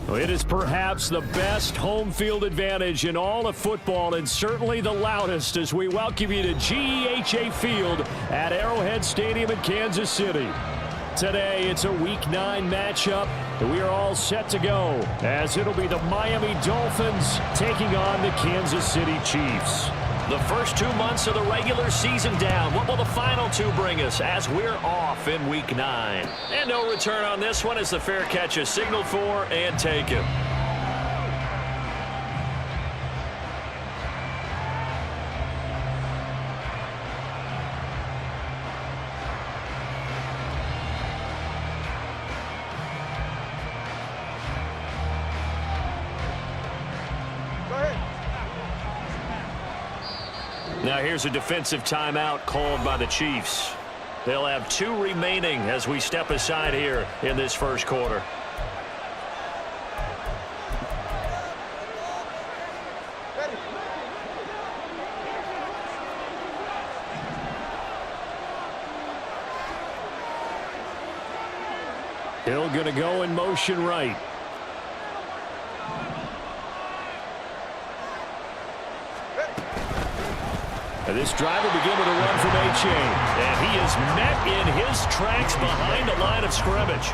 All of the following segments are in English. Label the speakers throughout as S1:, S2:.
S1: It is perhaps the best home field advantage in all of football, and certainly the loudest, as we welcome you to GEHA Field at Arrowhead Stadium in Kansas City. Today, it's a Week 9 matchup, and we are all set to go, as it'll be the Miami Dolphins taking on the Kansas City Chiefs. The first 2 months of the regular season down. What will the final 2 bring us as we're off in Week 9? And no return on this one as the fair catch is signaled for and taken. Now here's a defensive timeout called by the Chiefs. They'll have 2 remaining as we step aside here in this first quarter. Hill going to go in motion right. And this drive will begin with a run from H.A. And he is met in his tracks behind the line of scrimmage.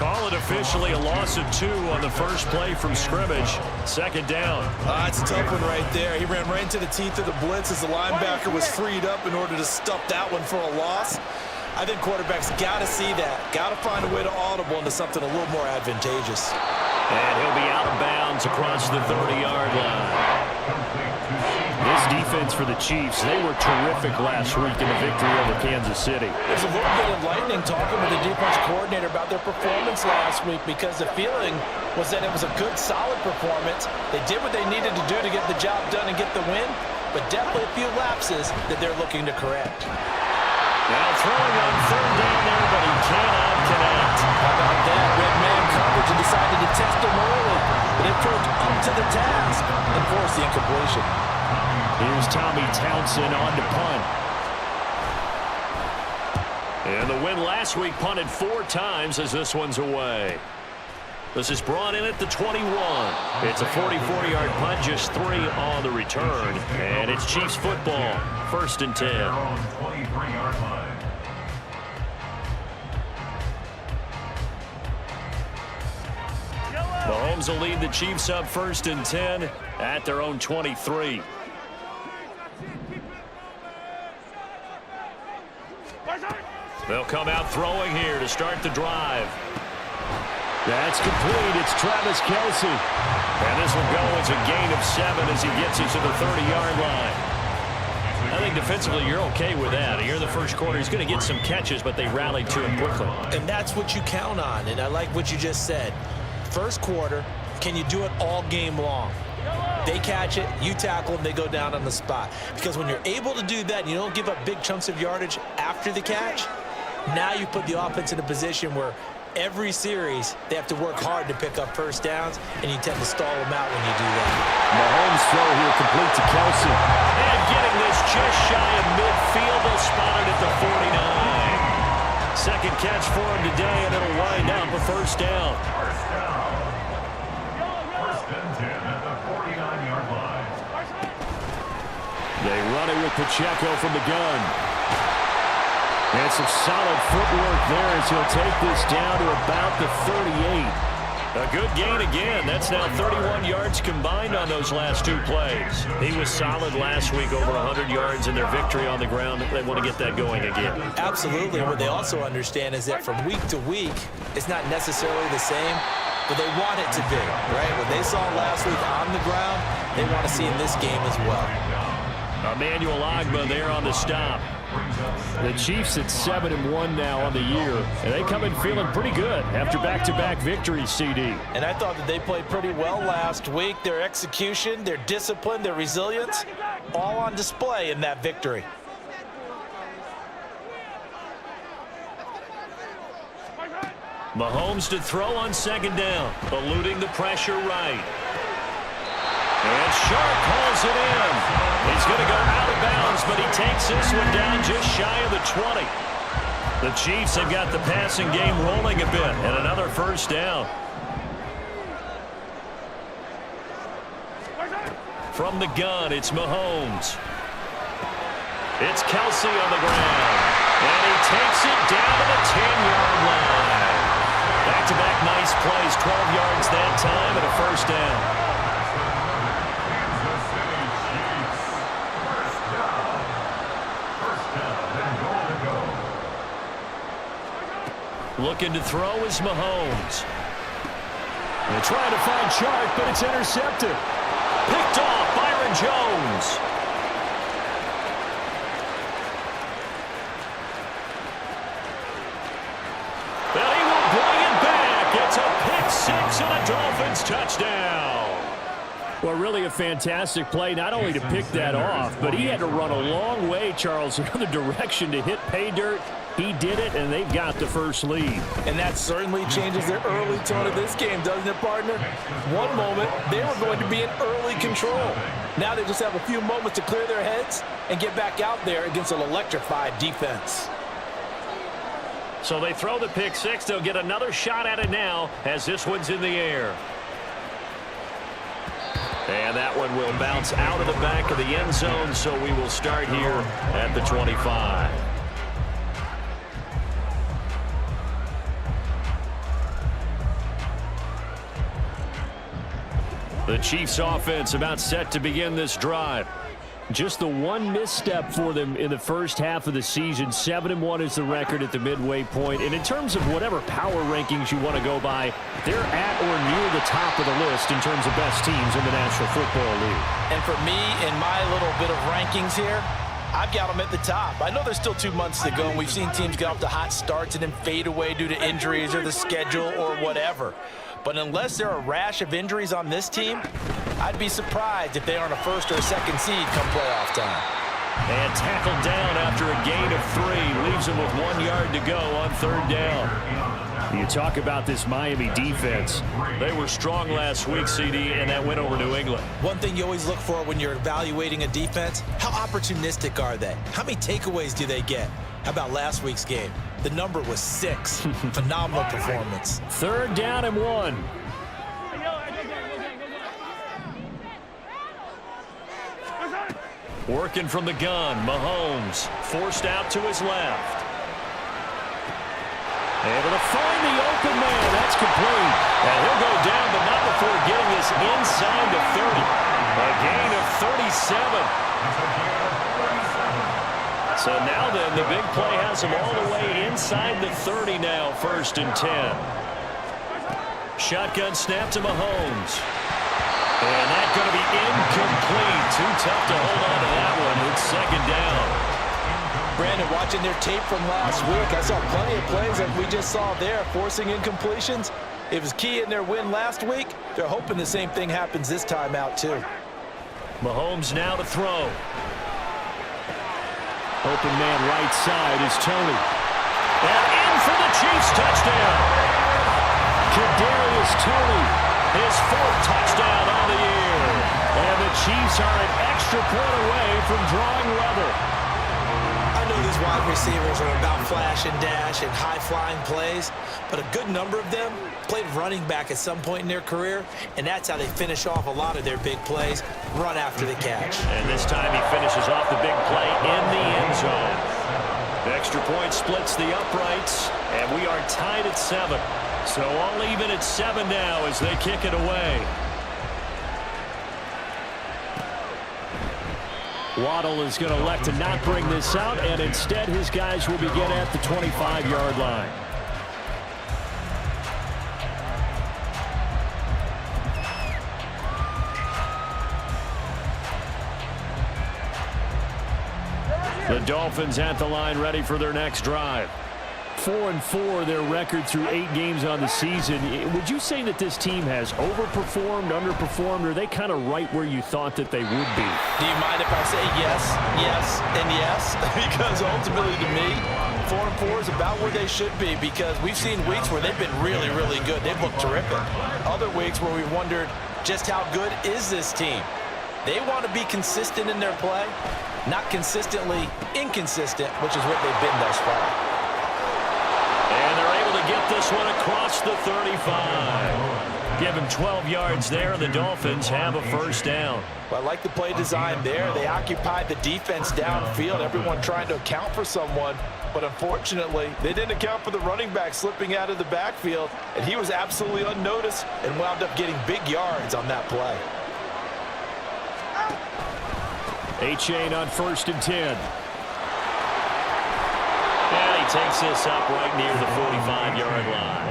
S1: Call it officially a loss of 2 on the first play from scrimmage. Second down.
S2: It's a tough one right there. He ran right into the teeth of the blitz as the linebacker was freed up in order to stuff that one for a loss. I think quarterbacks got to see that. Got to find a way to audible into something a little more advantageous.
S1: And he'll be out of bounds across the 30-yard line. This defense for the Chiefs, they were terrific last week in the victory over Kansas City.
S3: There's a little bit enlightening talking with the defense coordinator about their performance last week, because the feeling was that it was a good, solid performance. They did what they needed to do to get the job done and get the win, but definitely a few lapses that they're looking to correct.
S1: Now throwing on third down there, but he cannot connect.
S3: How about that? Red man coverage and decided to test him early, but it proved up to the task and forced the incompletion.
S1: Here's Tommy Townsend on to punt. And the win last week punted 4 times as this one's away. This is brought in at the 21. It's a 40-yard punt, just 3 on the return. And it's Chiefs football, 1st and 10. Mahomes will lead the Chiefs up 1st and 10 at their own 23. They'll come out throwing here to start the drive. That's complete. It's Travis Kelce. And this will go as a gain of 7 as he gets it to the 30-yard line. I think defensively you're okay with that. Here in the first quarter, he's going to get some catches, but they rallied to him quickly.
S3: And that's what you count on, and I like what you just said. First quarter, can you do it all game long? They catch it, you tackle them, they go down on the spot. Because when you're able to do that and you don't give up big chunks of yardage after the catch, now you put the offense in a position where every series they have to work hard to pick up first downs, and you tend to stall them out when you do that.
S1: Mahomes throw here complete to Kelce. And getting this just shy of midfield, they'll spot it at the 49. Second catch for him today, and it'll wind up a first down. They run it with Pacheco from the gun. And some solid footwork there as he'll take this down to about the 38. A good gain again. That's now 31 yards combined on those last 2 plays. He was solid last week, over 100 yards in their victory on the ground. They want to get that going again.
S3: Absolutely. What they also understand is that from week to week, it's not necessarily the same, but they want it to be, right? What they saw last week on the ground, they want to see in this game as well.
S1: Emmanuel Ogbah there on the stop. The Chiefs at 7-1 now on the year, and they come in feeling pretty good after back-to-back victories, CD.
S3: And I thought that they played pretty well last week. Their execution, their discipline, their resilience, all on display in that victory.
S1: Mahomes to throw on second down, eluding the pressure right. And Sharp pulls it in. He's going to go out of bounds, but he takes this one down just shy of the 20. The Chiefs have got the passing game rolling a bit, and another first down. From the gun, it's Mahomes. It's Kelsey on the ground. And he takes it down to the 10-yard line. Back-to-back nice plays, 12 yards that time, and a first down. Looking to throw is Mahomes. They're trying to find Chark, but it's intercepted. Picked off, Byron Jones. And he will bring it back. It's a pick six and a Dolphins touchdown. Well, really a fantastic play, not only to pick that off, but he had to run a long way, Charles, in the direction to hit pay dirt. He did it, and they've got the first lead.
S2: And that certainly changes the early tone of this game, doesn't it, partner? One moment, they were going to be in early control. Now they just have a few moments to clear their heads and get back out there against an electrified defense.
S1: So they throw the pick six. They'll get another shot at it now as this one's in the air. And that one will bounce out of the back of the end zone, so we will start here at the 25. The Chiefs offense about set to begin this drive. Just the one misstep for them in the first half of the season. 7-1 is the record at the midway point. And in terms of whatever power rankings you want to go by, they're at or near the top of the list in terms of best teams in the National Football League.
S2: And for me, in my little bit of rankings here, I've got them at the top. I know there's still 2 months to go, and we've seen teams get off to hot starts and then fade away due to injuries or the schedule or whatever. But unless there are a rash of injuries on this team, I'd be surprised if they aren't a first or a second seed come playoff time.
S1: And tackled down after a gain of 3. Leaves him with 1 yard to go on third down. You talk about this Miami defense. They were strong last week, CD, and that went over New England.
S3: One thing you always look for when you're evaluating a defense, how opportunistic are they? How many takeaways do they get? How about last week's game? The number was 6. Phenomenal performance.
S1: Third down and 1. Working from the gun, Mahomes forced out to his left. Able to find the open man. That's complete. And he'll go down, but not before getting this inside the 30. A gain of 37. So now then, the big play has him all the way inside the 30 now, 1st and 10. Shotgun snap to Mahomes. And that's going to be incomplete. Too tough to hold on to that one. It's 2nd down.
S2: Brandon, watching their tape from last week, I saw plenty of plays that we just saw there, forcing incompletions. It was key in their win last week. They're hoping the same thing happens this time out, too.
S1: Mahomes now to throw. Open man right side is Tony. And in for the Chiefs touchdown. Kadarius Toney, his 4th touchdown on the year. And the Chiefs are an extra point away from drawing level.
S3: I know these wide receivers are about flash and dash and high-flying plays, but a good number of them played running back at some point in their career, and that's how they finish off a lot of their big plays, run after the catch.
S1: And this time he finishes off the big play in the end zone. The extra point splits the uprights, and we are tied at 7. So all even at 7 now as they kick it away. Waddle is going to elect to not bring this out, and instead his guys will begin at the 25-yard line. The Dolphins at the line ready for their next drive. 4-4 their record through 8 games on the season. Would you say that this team has overperformed, underperformed, or are they kind of right where you thought that they would be?
S2: Do you mind if I say yes, yes, and yes? Because ultimately to me, 4-4 is about where they should be, because we've seen weeks where they've been really, really good. They've looked terrific. Other weeks where we wondered just how good is this team. They want to be consistent in their play, not consistently inconsistent, which is what they've been thus far.
S1: And they're able to get this one across the 35. Give him 12 yards there, and the Dolphins have a first down.
S2: Well, I like the play design there. They occupied the defense downfield, everyone trying to account for someone. But unfortunately, they didn't account for the running back slipping out of the backfield, and he was absolutely unnoticed and wound up getting big yards on that play.
S1: A-Chain on 1st and 10. And he takes this up right near the 45-yard line.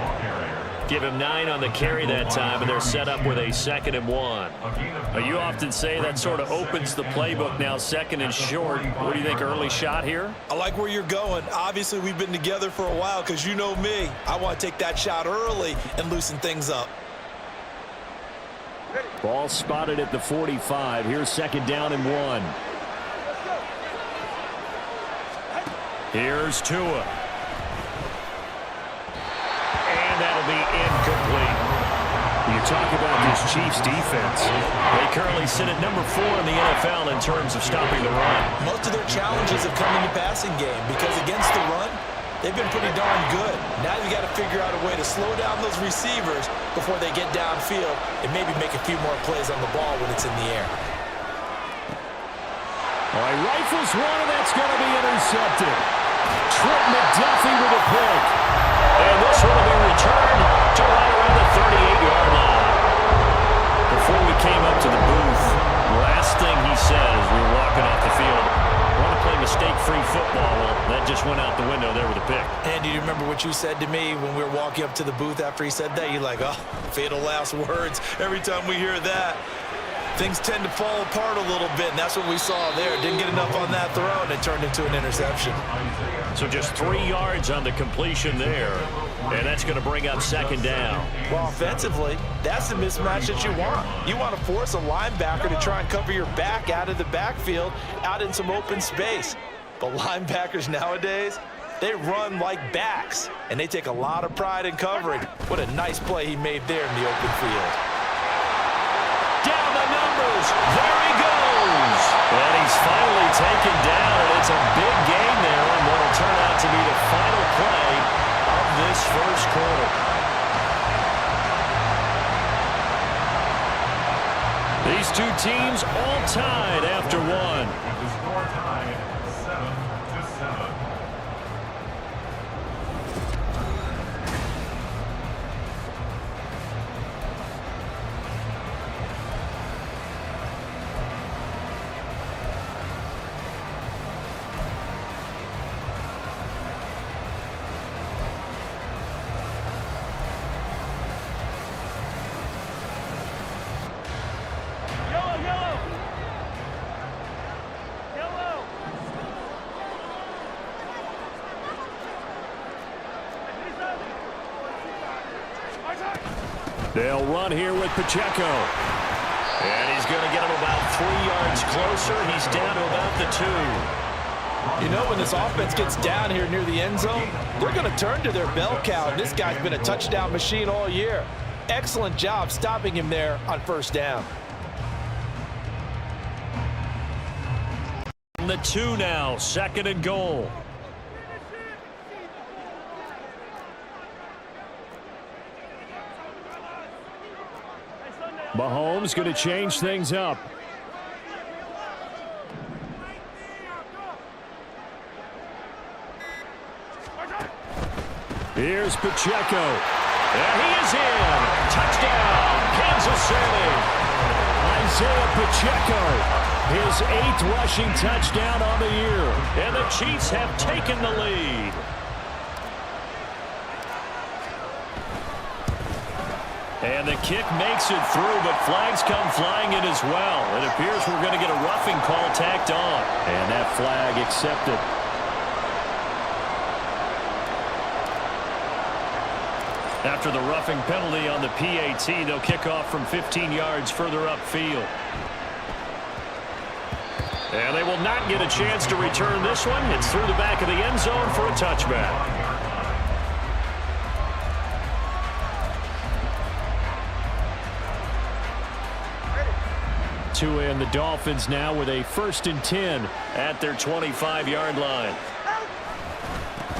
S1: Give him 9 on the carry that time, and they're set up with a 2nd and 1. Now, you often say that sort of opens the playbook now, 2nd and short. What do you think, early shot here?
S2: I like where you're going. Obviously, we've been together for a while because you know me. I want to take that shot early and loosen things up.
S1: Ball spotted at the 45. Here's 2nd down and 1. Here's Tua. And that'll be incomplete. You talk about this Chiefs defense. They currently sit at number 4 in the NFL in terms of stopping the run.
S2: Most of their challenges have come in the passing game because against the run, they've been pretty darn good. Now you got to figure out a way to slow down those receivers before they get downfield and maybe make a few more plays on the ball when it's in the air.
S1: All right, rifles one, and that's going to be intercepted. Trent McDuffie with a pick. And this one will be returned to right around the 38-yard line. Before we came up to the booth, the last thing he said as we were walking off the field, I want to play mistake-free football. Well, that just went out the window there with a pick.
S2: And do you remember what you said to me when we were walking up to the booth after he said that? You're like, oh, fatal last words. Every time we hear that, things tend to fall apart a little bit, and that's what we saw there. Didn't get enough on that throw, and it turned into an interception.
S1: So just 3 yards on the completion there, and that's going to bring up 2nd down.
S2: Well, offensively, that's the mismatch that you want. You want to force a linebacker to try and cover your back out of the backfield, out in some open space. But linebackers nowadays, they run like backs, and they take a lot of pride in covering. What a nice play he made there in the open field.
S1: Down the numbers. There he goes. And he's finally taken down, and it's a big gain there on what will turn out to be the final play of this first quarter. These two teams all tied after one.
S4: With the score tied 7-7.
S1: They'll run here with Pacheco. And he's going to get him about 3 yards closer. He's down to about the 2.
S2: You know, when this offense gets down here near the end zone, they're going to turn to their bell cow. This guy's been a touchdown machine all year. Excellent job stopping him there on 1st down.
S1: The 2 now, 2nd and goal. Mahomes going to change things up. Here's Pacheco. And he is in. Touchdown, Kansas City. Isaiah Pacheco, his 8th rushing touchdown on the year. And the Chiefs have taken the lead. And the kick makes it through, but flags come flying in as well. It appears we're going to get a roughing call tacked on. And that flag accepted. After the roughing penalty on the PAT, they'll kick off from 15 yards further upfield. And they will not get a chance to return this one. It's through the back of the end zone for a touchback. Tua and the Dolphins now with a 1st and 10 at their 25-yard line.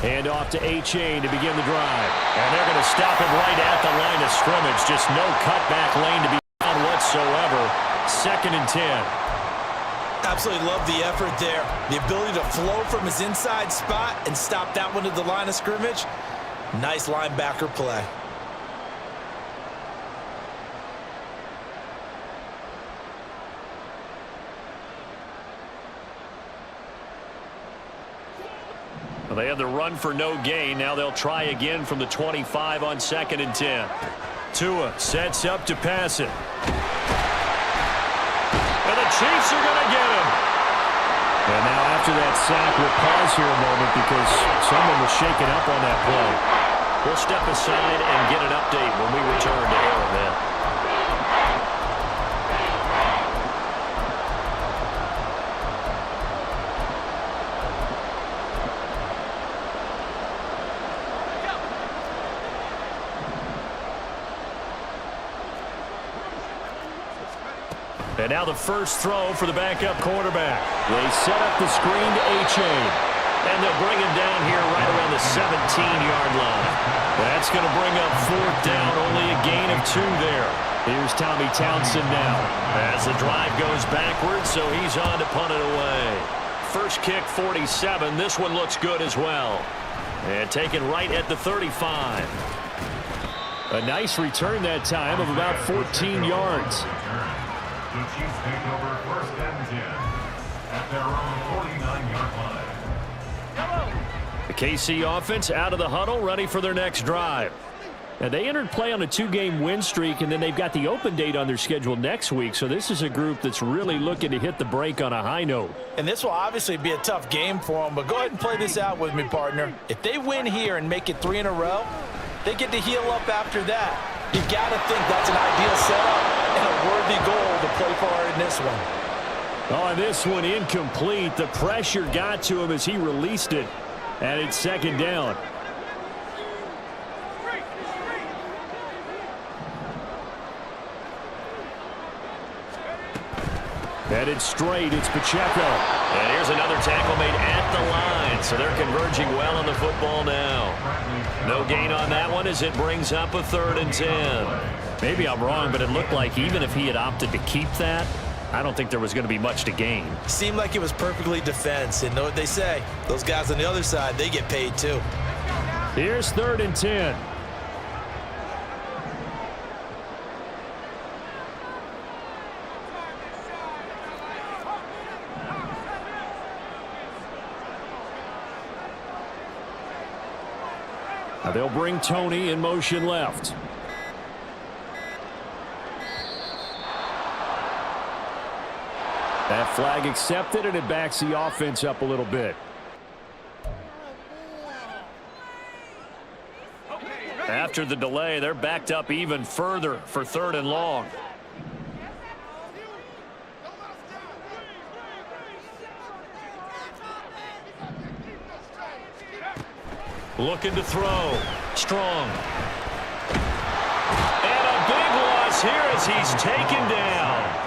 S1: Hand off to A-Chain to begin the drive. And they're going to stop him right at the line of scrimmage. Just no cutback lane to be found whatsoever. 2nd and 10.
S2: Absolutely love the effort there. The ability to flow from his inside spot and stop that one at the line of scrimmage. Nice linebacker play.
S1: Well, they had the run for no gain. Now they'll try again from the 25 on 2nd and 10. Tua sets up to pass it. And the Chiefs are going to get him. And now after that sack, we'll pause here a moment because someone was shaken up on that play. We'll step aside and get an update when we return to Arrowhead. And now the first throw for the backup quarterback. They set up the screen to A-Chain. And they'll bring him down here right around the 17-yard line. That's going to bring up 4th down, only a gain of 2 there. Here's Tommy Townsend now. As the drive goes backwards, so he's on to punt it away. First kick, 47. This one looks good as well. And taken right at the 35. A nice return that time of about 14 yards.
S4: The Chiefs take over 1st and 10 at their own 49-yard line.
S1: The KC offense out of the huddle, ready for their next drive. And they entered play on a 2-game win streak, and then they've got the open date on their schedule next week. So this is a group that's really looking to hit the break on a high note.
S3: And this will obviously be a tough game for them, but go ahead and play this out with me, partner. If they win here and make it 3 in a row, they get to heal up after that. You got to think that's an ideal setup and a worthy goal to play for in this one.
S1: Oh, and this one incomplete. The pressure got to him as he released it, and it's 2nd down. Headed straight, it's Pacheco. And here's another tackle made at the line, so they're converging well on the football now. No gain on that one as it brings up a 3rd and 10. Maybe I'm wrong, but it looked like even if he had opted to keep that, I don't think there was going to be much to gain.
S2: Seemed like it was perfectly defense, and know what they say. Those guys on the other side, they get paid too.
S1: Here's 3rd and 10. Now they'll bring Tony in motion left. That flag accepted, and it backs the offense up a little bit. After the delay, they're backed up even further for 3rd and long. Looking to throw. Strong. And a big loss here as he's taken down.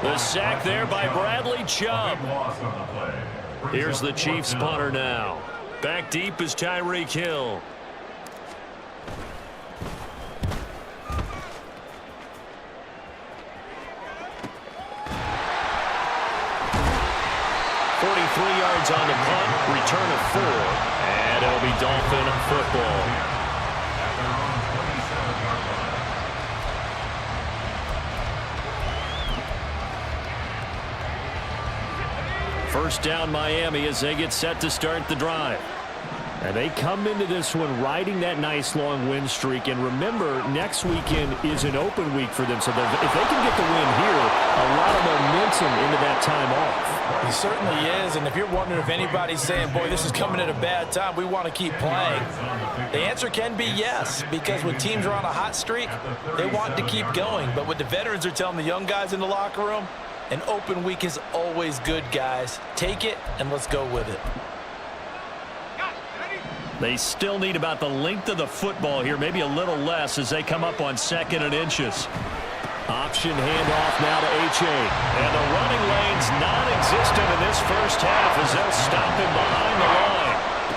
S1: The sack there by Bradley Chubb. Here's the Chiefs punter now. Back deep is Tyreek Hill. Yards on the punt, return of 4, and it'll be Dolphin football. First down Miami as they get set to start the drive. And they come into this one riding that nice long win streak. And remember, next weekend is an open week for them. So if they can get the win here, a lot of momentum into that time off.
S3: He certainly is. And if you're wondering if anybody's saying, boy, this is coming at a bad time, we want to keep playing, the answer can be yes. Because when teams are on a hot streak, they want to keep going. But what the veterans are telling the young guys in the locker room, an open week is always good, guys. Take it and let's go with it.
S1: They still need about the length of the football here, maybe a little less as they come up on 2nd and inches. Option handoff now to A-Chain. And the running lane's non-existent in this first half as they'll stop him behind the line.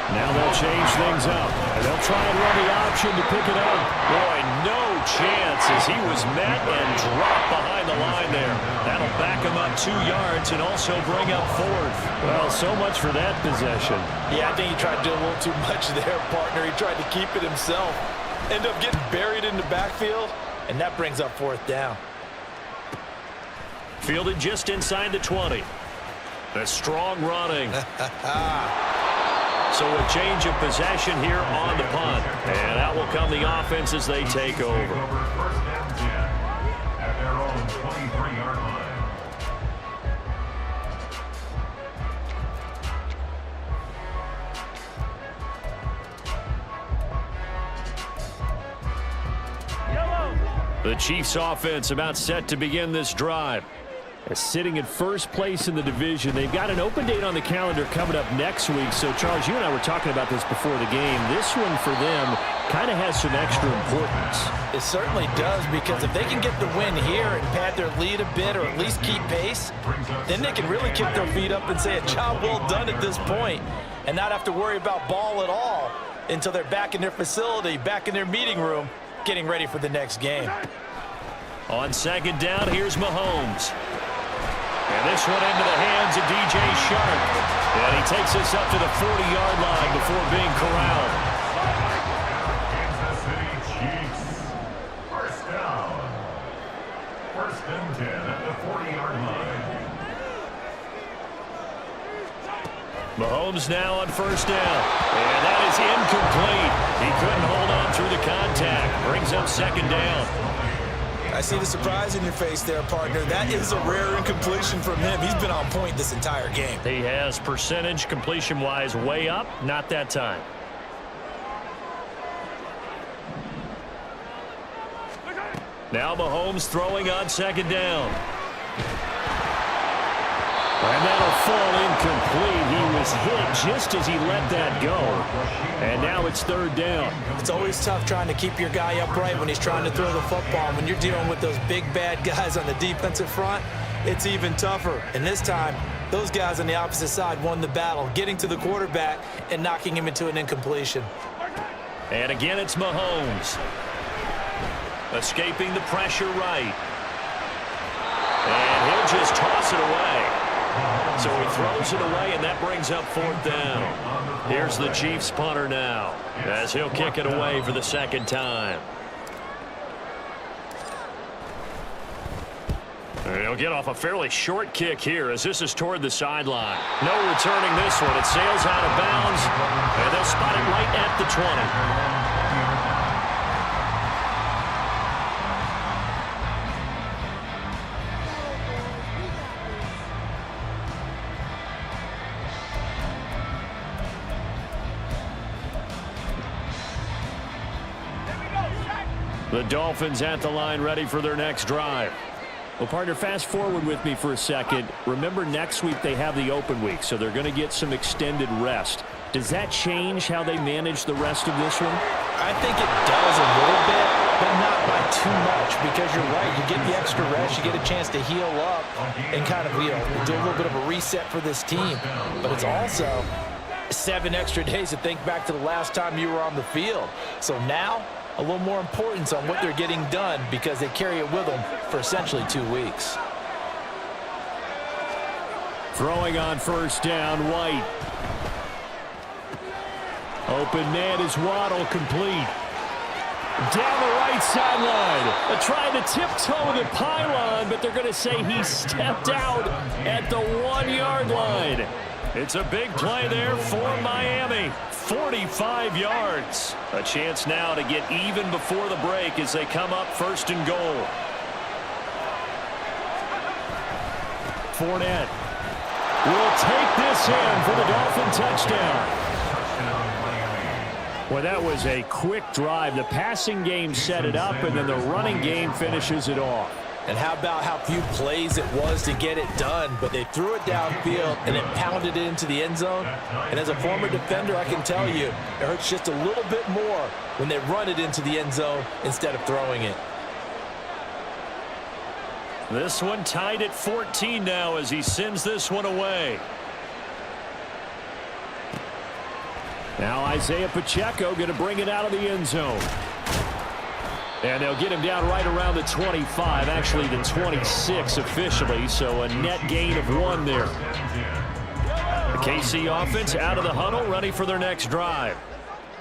S1: Now they'll change things up, and they'll try and run the option to pick it up. Boy, no chance as he was met and dropped behind the line there. That'll back him up 2 yards and also bring up 4th. Well, so much for that possession.
S2: Yeah, I think he tried to do a little too much there, partner. He tried to keep it himself. Ended up getting buried in the backfield, and that brings up 4th down.
S1: Fielded just inside the 20. The strong running. So a change of possession here on the punt. And out will come the offense as they take over.
S4: First and 10 at their own 23-yard line.
S1: The Chiefs offense about set to begin this drive. Sitting in first place in the division. They've got an open date on the calendar coming up next week. So, Charles, you and I were talking about this before the game. This one for them kind of has some extra importance.
S3: It certainly does, because if they can get the win here and pad their lead a bit or at least keep pace, then they can really kick their feet up and say a job well done at this point and not have to worry about ball at all until they're back in their facility, back in their meeting room, getting ready for the next game.
S1: On second down, here's Mahomes. And this one into the hands of DJ Shark. And he takes us up to the 40-yard line before being corralled.
S4: Kansas City Chiefs. First down. First and 10 at the 40-yard line.
S1: Mahomes now on first down. And that is incomplete. He couldn't hold on through the contact. Brings up second down.
S2: I see the surprise in your face there, partner. That is a rare incompletion from him. He's been on point this entire game.
S1: He has percentage completion-wise way up. Not that time. Now Mahomes throwing on second down. And that'll fall incomplete. He was hit just as he let that go. And now it's third down.
S3: It's always tough trying to keep your guy upright when he's trying to throw the football. When you're dealing with those big, bad guys on the defensive front, it's even tougher. And this time, those guys on the opposite side won the battle, getting to the quarterback and knocking him into an incompletion.
S1: And again, it's Mahomes. Escaping the pressure right. And he'll just toss it away. So he throws it away, and that brings up fourth down. Here's the Chiefs punter now, as he'll kick it away for the second time. He'll get off a fairly short kick here, as this is toward the sideline. No returning this one. It sails out of bounds, and they'll spot it right at the 20. The Dolphins at the line, ready for their next drive. Well, partner, fast forward with me for a second. Remember, next week they have the open week, so they're going to get some extended rest. Does that change how they manage the rest of this one?
S3: I think it does a little bit, but not by too much, because you're right. You get the extra rest, you get a chance to heal up and kind of, do a little bit of a reset for this team. But it's also 7 extra days to think back to the last time you were on the field. So now, a little more importance on what they're getting done, because they carry it with them for essentially 2 weeks.
S1: Throwing on first down, White. Open man is Waddle, complete. Down the right sideline. Trying to tiptoe the pylon, but they're going to say he stepped out at the 1-yard line. It's a big play there for Miami. 45 yards. A chance now to get even before the break as they come up first and goal. Fournette will take this in for the Dolphin touchdown. Well, that was a quick drive. The passing game set it up, and then the running game finishes it off.
S3: And how about how few plays it was to get it done, but they threw it downfield and then pounded it into the end zone. And as a former defender, I can tell you, it hurts just a little bit more when they run it into the end zone instead of throwing it.
S1: This one tied at 14 now as he sends this one away. Now Isaiah Pacheco going to bring it out of the end zone. And they'll get him down right around the 25, actually the 26 officially, so a net gain of 1 there. The KC offense out of the huddle, ready for their next drive.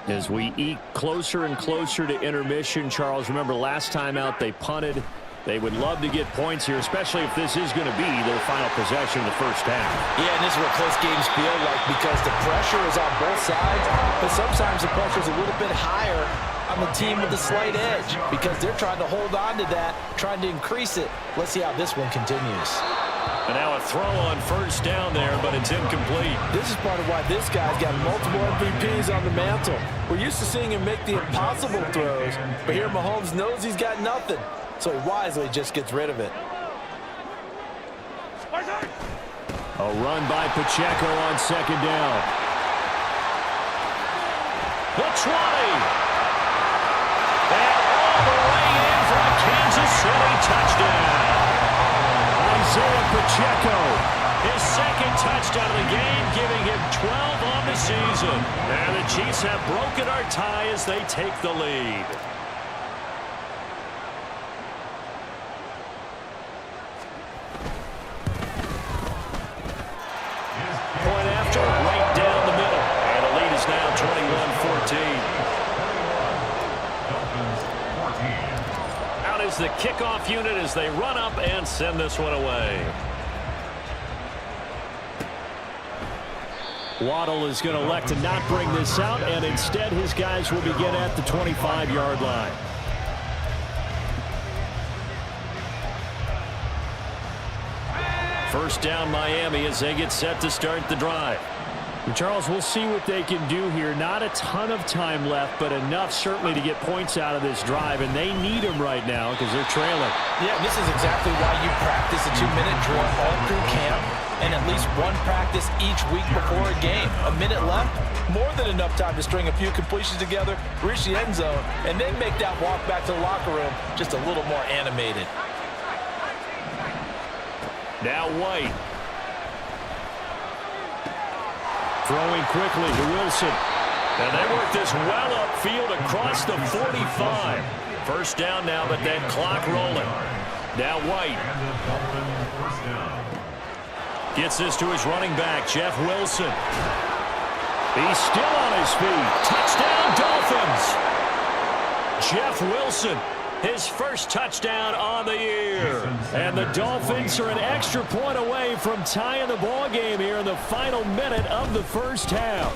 S1: As we eke closer and closer to intermission, Charles, remember last time out they punted. They would love to get points here, especially if this is going to be their final possession of the first half.
S3: Yeah, and this is what close games feel like because the pressure is on both sides, but sometimes the pressure is a little bit higher on the team with the slight edge because they're trying to hold on to that, trying to increase it. Let's see how this one continues.
S1: And now a throw on first down there, but it's incomplete.
S3: This is part of why this guy's got multiple MVPs on the mantle. We're used to seeing him make the impossible throws, but here Mahomes knows he's got nothing, so he wisely just gets rid of it.
S1: A run by Pacheco on second down. The 20. And all the way in for a Kansas City touchdown. Isaiah Pacheco, his second touchdown of the game, giving him 12 on the season. And the Chiefs have broken our tie as they take the lead. Point after, right down the middle. And the lead is now 21-14. Out is the kickoff unit as they run up and send this one away. Waddle is going to elect to not bring this out, and instead his guys will begin at the 25-yard line. First down Miami as they get set to start the drive. And Charles, we'll see what they can do here. Not a ton of time left, but enough certainly to get points out of this drive, and they need them right now because they're trailing.
S3: Yeah, this is exactly why you practice a 2-minute drill all through camp and at least one practice each week before a game. A minute left, more than enough time to string a few completions together, reach the end zone, and then make that walk back to the locker room just a little more animated.
S1: Now White. Throwing quickly to Wilson. And they work this well upfield across the 45. First down now, but that clock rolling. Now White. Gets this to his running back, Jeff Wilson. He's still on his feet. Touchdown, Dolphins. Jeff Wilson, his first touchdown on the year. And the Dolphins are an extra point away from tying the ball game here in the final minute of the first half.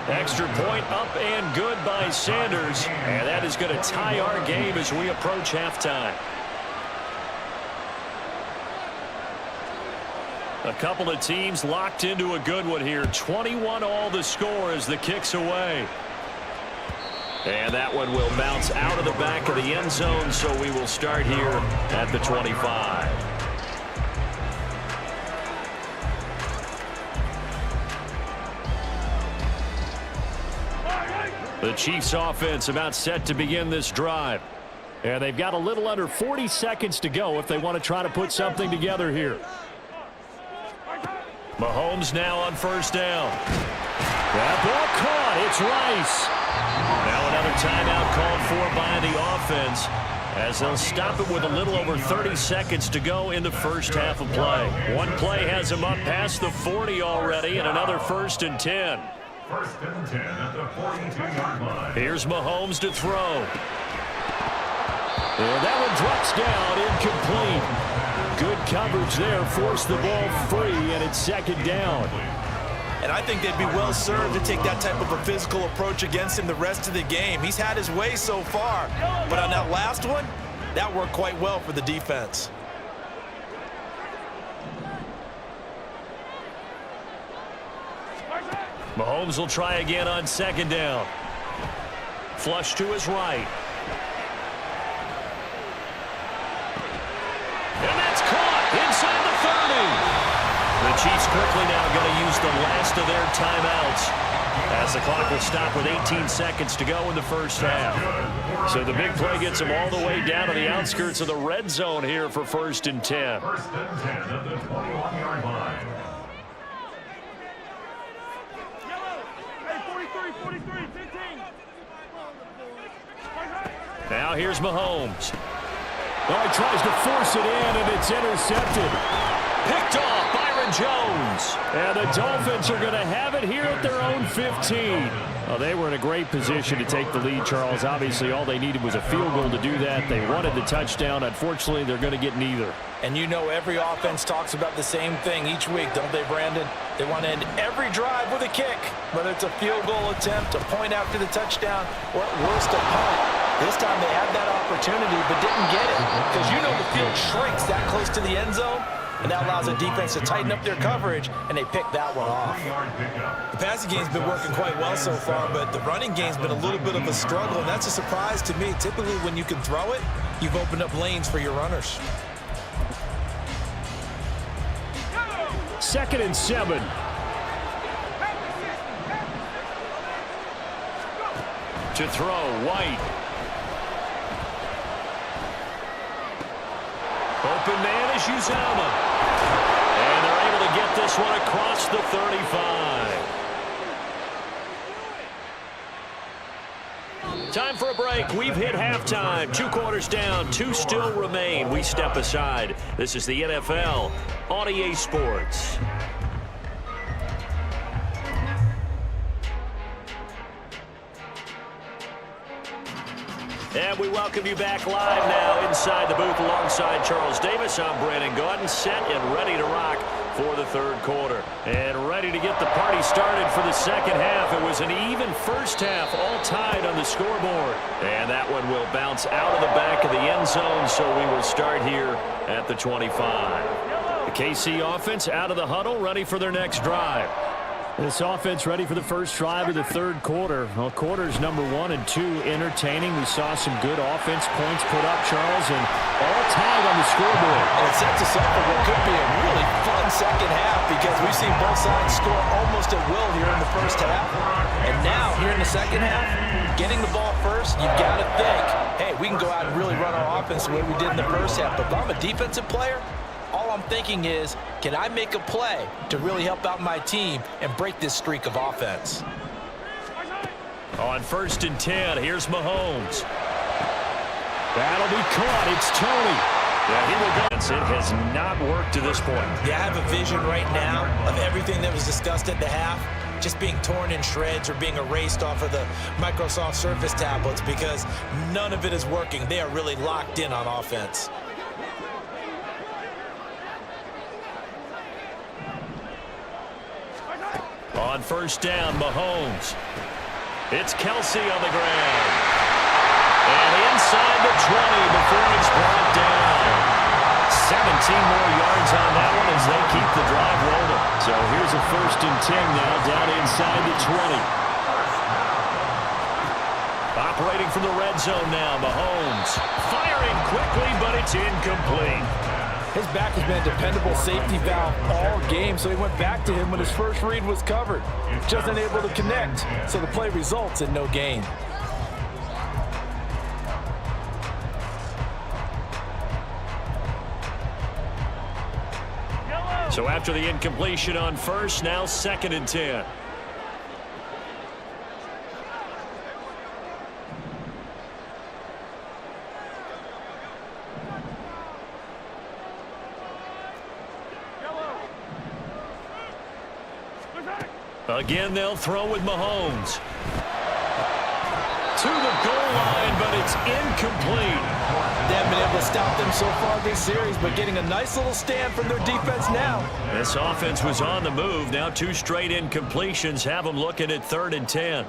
S1: Extra point up and good by Sanders. And that is going to tie our game as we approach halftime. A couple of teams locked into a good one here. 21 all the score as the kick's away. And that one will bounce out of the back of the end zone, so we will start here at the 25. The Chiefs offense about set to begin this drive. And they've got a little under 40 seconds to go if they want to try to put something together here. Mahomes now on first down. That ball caught. It's Rice. Now another timeout called for by the offense as they'll stop it with a little over 30 seconds to go in the first half of play. One play has him up past the 40 already, and another 1st and 10.
S4: 1st and 10 at the 42-yard line.
S1: Here's Mahomes to throw. And that one drops down, incomplete. Good coverage there, forced the ball free, and it's 2nd down.
S2: And I think they'd be well served to take that type of a physical approach against him the rest of the game. He's had his way so far, but on that last one, that worked quite well for the defense.
S1: Mahomes will try again on 2nd down. Flush to his right. And that's caught inside the 30. The Chiefs quickly now going to use the last of their timeouts as the clock will stop with 18 seconds to go in the first half. So the big play gets them all the way down to the outskirts of the red zone here for 1st and 10.
S4: 1st and 10 at the 21-yard line.
S1: Now here's Mahomes. Oh, he tries to force it in, and it's intercepted. Picked off Byron Jones. And the Dolphins are going to have it here at their own 15. Oh, they were in a great position to take the lead, Charles. Obviously, all they needed was a field goal to do that. They wanted the touchdown. Unfortunately, they're going to get neither.
S3: And you know every offense talks about the same thing each week, don't they, Brandon? They want to end every drive with a kick, whether it's a field goal attempt, a point after the touchdown, or at worst a punt. This time they had that opportunity but didn't get it because you know the field shrinks that close to the end zone, and that allows the defense to tighten up their coverage, and they picked that one off.
S2: The passing game's been working quite well so far, but the running game's been a little bit of a struggle, and that's a surprise to me. Typically, when you can throw it, you've opened up lanes for your runners.
S1: 2nd and 7. To throw, White. Open man is Uzama. And they're able to get this one across the 35. Time for a break. We've hit halftime. 2 quarters down. 2 still remain. We step aside. This is the NFL on EA Sports. And we welcome you back live now inside the booth alongside Charles Davis. I'm Brandon Gaudin, set and ready to rock for the 3rd quarter. And ready to get the party started for the 2nd half. It was an even first half, all tied on the scoreboard. And that one will bounce out of the back of the end zone, so we will start here at the 25. The KC offense out of the huddle, ready for their next drive. This offense ready for the first drive of the 3rd quarter. Well, quarters number 1 and 2 entertaining. We saw some good offense points put up, Charles, and all tied on the scoreboard.
S2: And it sets us up for what could be a really fun 2nd half because we've seen both sides score almost at will here in the first half. And now, here in the 2nd half, getting the ball first, you've got to think, hey, we can go out and really run our offense the way we did in the first half. But if I'm a defensive player, all I'm thinking is, can I make a play to really help out my team and break this streak of offense?
S1: On 1st and 10, here's Mahomes. That'll be caught. It's Tony. Yeah, he will go. It has not worked to this point.
S3: Yeah, I have a vision right now of everything that was discussed at the half just being torn in shreds or being erased off of the Microsoft Surface tablets because none of it is working. They are really locked in on offense.
S1: On 1st down, Mahomes. It's Kelsey on the ground. And inside the 20 before he's brought down. 17 more yards on that one as they keep the drive rolling. So here's a 1st and 10 now down inside the 20. Operating from the red zone now, Mahomes. Firing quickly, but it's incomplete.
S5: His back has been a dependable safety valve all game, so he went back to him when his first read was covered. Just unable to connect, so the play results in no gain.
S1: So after the incompletion on 1st, now 2nd and 10. Again, they'll throw with Mahomes. To the goal line, but it's incomplete.
S5: They haven't been able to stop them so far this series, but getting a nice little stand from their defense now.
S1: This offense was on the move. Now 2 straight incompletions have them looking at 3rd and 10.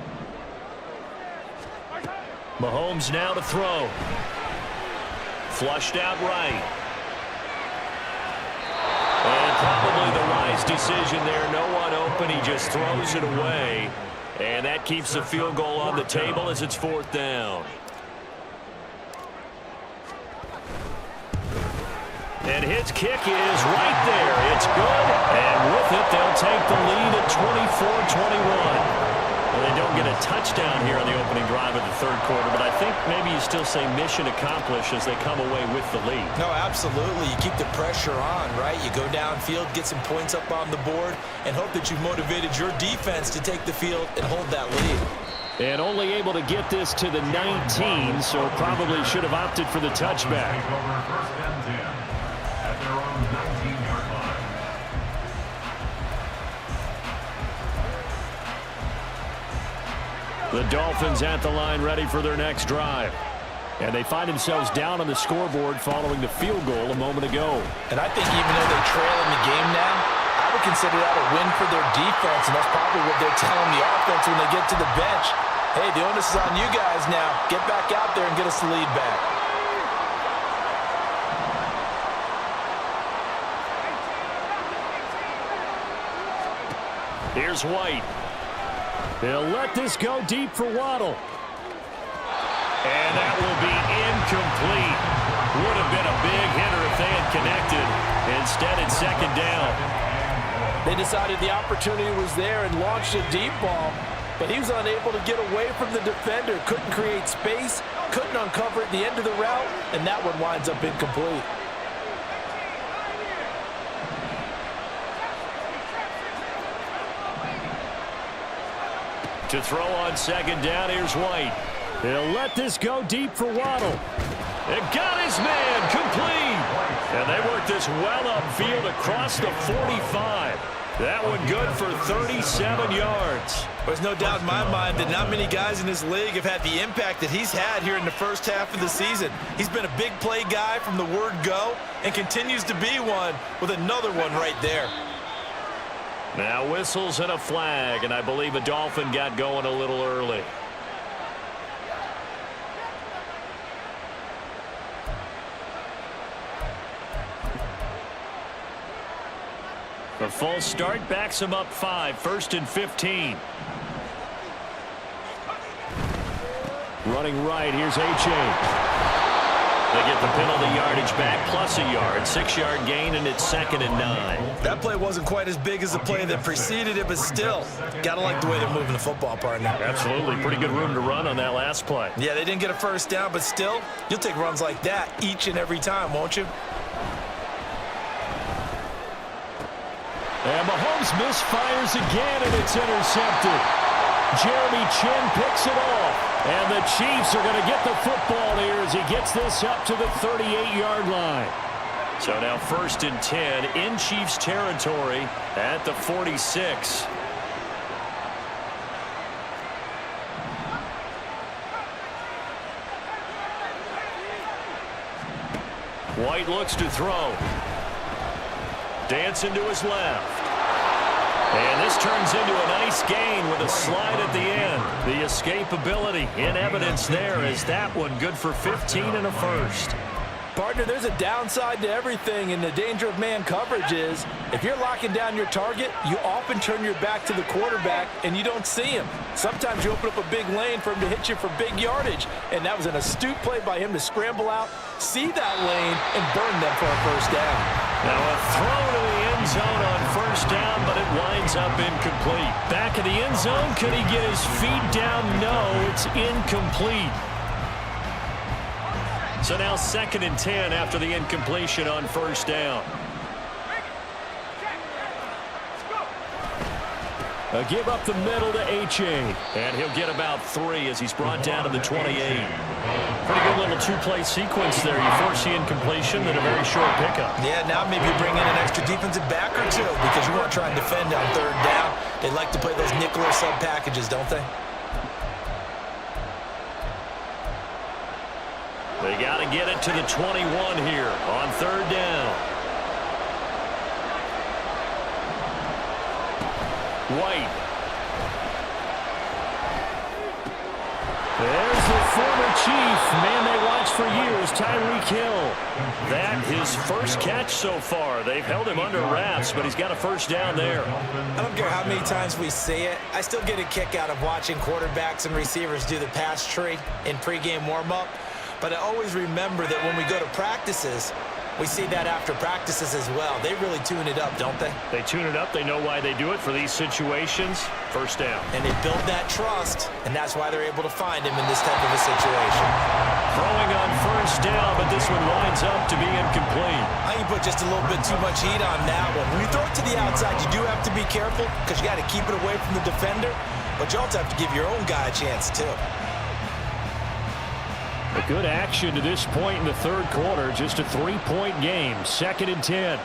S1: Mahomes now to throw. Flushed out right. And probably the wise decision there. No one open. He just throws it away. And that keeps the field goal on the table as it's 4th down. And his kick is right there. It's good. And with it, they'll take the lead at 24-21. Well, they don't get a touchdown here on the opening drive of the 3rd quarter, but I think maybe you still say mission accomplished as they come away with the lead.
S3: No, absolutely. You keep the pressure on, right? You go downfield, get some points up on the board, and hope that you've motivated your defense to take the field and hold that lead.
S1: And only able to get this to the 19, so probably should have opted for the touchback.
S4: Take over first and 10 at their own 19-yard line.
S1: The Dolphins at the line ready for their next drive. And they find themselves down on the scoreboard following the field goal a moment ago.
S3: And I think even though they trail in the game now, I would consider that a win for their defense, and that's probably what they're telling the offense when they get to the bench. Hey, the onus is on you guys now. Get back out there and get us the lead back.
S1: Here's White. He'll let this go deep for Waddle. And that will be incomplete. Would have been a big hitter if they had connected. Instead, it's second down.
S5: They decided the opportunity was there and launched a deep ball, but he was unable to get away from the defender. Couldn't create space, couldn't uncover at the end of the route, and that one winds up incomplete.
S1: To throw on second down, here's White. He'll let this go deep for Waddle. It got his man complete. And they work this well upfield across the 45. That one good for 37 yards.
S2: There's no doubt in my mind that not many guys in this league have had the impact that he's had here in the first half of the season. He's been a big play guy from the word go and continues to be one with another one right there.
S1: Now whistles and a flag, and I believe a Dolphin got going a little early. A false start backs him up 5, 1st and 15. Running right, here's H.A. They get the penalty yardage back plus a yard, 6-yard gain, and it's 2nd and 9.
S2: That play wasn't quite as big as the play that preceded it, but still, gotta like the way they're moving the football, partner.
S1: Absolutely, pretty good room to run on that last play.
S2: Yeah, they didn't get a first down, but still, you'll take runs like that each and every time, won't you?
S1: And Mahomes misfires again, and it's intercepted. Jeremy Chin picks it off. And the Chiefs are going to get the football here as he gets this up to the 38-yard line. So now 1st and 10 in Chiefs territory at the 46. White looks to throw. Dancing to his left. And this turns into a nice gain with a slide at the end. The escapability in evidence there as that one good for 15 and a first.
S5: Partner, there's a downside to everything, and the danger of man coverage is if you're locking down your target, you often turn your back to the quarterback and you don't see him. Sometimes you open up a big lane for him to hit you for big yardage, and that was an astute play by him to scramble out, see that lane, and burn them for a first down.
S1: Now a throw to the end zone on first down, but it winds up incomplete. Back of the end zone, could he get his feet down? No, it's incomplete. So now 2nd and 10 after the incompletion on first down. A give up the middle to H.A. And he'll get about 3 as he's brought down to the 28. Pretty good little two-play sequence there. You force the incompletion, then a very short pickup.
S2: Yeah, now maybe you bring in an extra defensive back or two because you want to try and defend on 3rd down. They like to play those nickel or sub packages, don't they?
S1: They got to get it to the 21 here on 3rd down. White. There's the former Chief, man they watched for years, Tyreek Hill. That his first catch so far. They've held him under wraps, but he's got a first down there.
S3: I don't care how many times we say it, I still get a kick out of watching quarterbacks and receivers do the pass tree in pregame warm-up. But I always remember that when we go to practices, we see that after practices as well. They really tune it up, don't they?
S1: They tune it up. They know why they do it for these situations. First down.
S3: And they build that trust, and that's why they're able to find him in this type of a situation.
S1: Throwing on first down, but this one winds up to be incomplete.
S2: I think you put just a little bit too much heat on that one. When you throw it to the outside, you do have to be careful because you got to keep it away from the defender.
S3: but you also have to give your own guy a chance, too.
S1: A good action to this point in the third quarter. Just a 3-point game. 2nd and 10.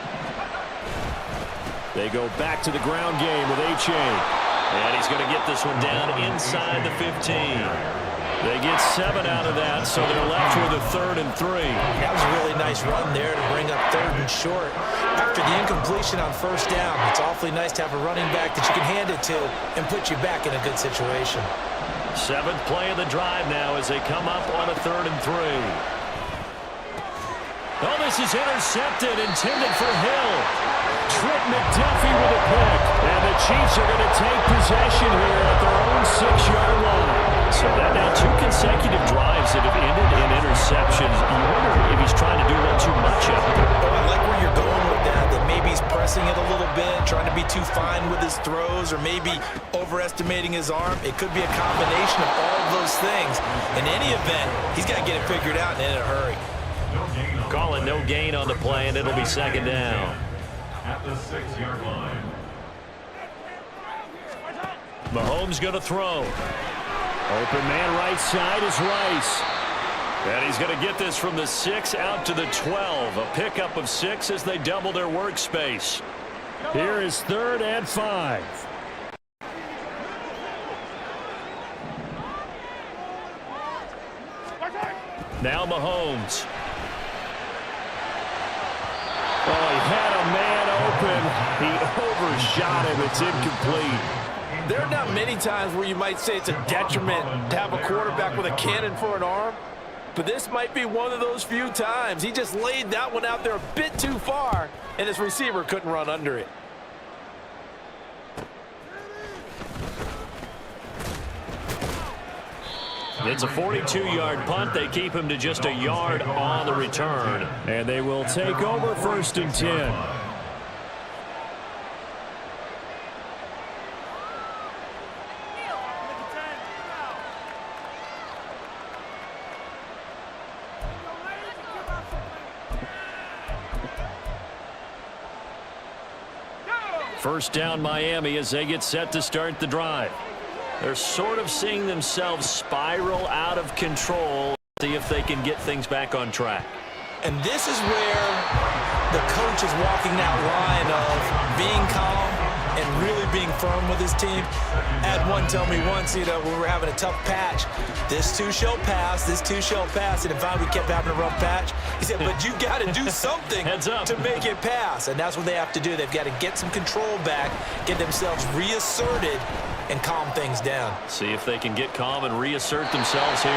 S1: They go back to the ground game with H.A. And he's going to get this one down inside the 15. They get 7 out of that, so they're left with a 3rd and 3.
S3: That was a really nice run there to bring up 3rd and short. After the incompletion on 1st down, it's awfully nice to have a running back that you can hand it to and put you back in a good situation.
S1: 7th play of the drive now as they come up on a 3rd and 3. Oh, this is intercepted, intended for Hill. Trent McDuffie with a pick. And the Chiefs are going to take possession here at their own 6-yard line. So that now 2 consecutive drives that have ended in interceptions. You wonder if he's trying to do a little too much of it.
S3: Oh, I like where you're going with that maybe he's pressing it a little bit, trying to be too fine with his throws, or maybe overestimating his arm. It could be a combination of all of those things. In any event, he's got to get it figured out and in a hurry.
S1: Calling no gain on the play, and it'll be 2nd down.
S4: At the 6-yard line.
S1: Mahomes going to throw. Open man right side is Rice. And he's going to get this from the 6 out to the 12. A pickup of 6 as they double their workspace. Here is 3rd and 5. Now Mahomes. Oh, he had a man open. He overshot him. It's incomplete.
S5: There are not many times where you might say it's a detriment to have a quarterback with a cannon for an arm, but this might be one of those few times. He just laid that one out there a bit too far, and his receiver couldn't run under it.
S1: It's a 42-yard punt. They keep him to just a yard on the return. And they will take over 1st and 10. First down Miami as they get set to start the drive. They're sort of seeing themselves spiral out of control. See if they can get things back on track.
S3: And this is where the coach is walking that line of being calm and really being firm with his team. I had one tell me once, when we were having a tough patch, this too shall pass, this too shall pass. And if we kept having a rough patch, he said, but you got to do something to make it pass. And that's what they have to do. They've got to get some control back, get themselves reasserted, and calm things down.
S1: See if they can get calm and reassert themselves here.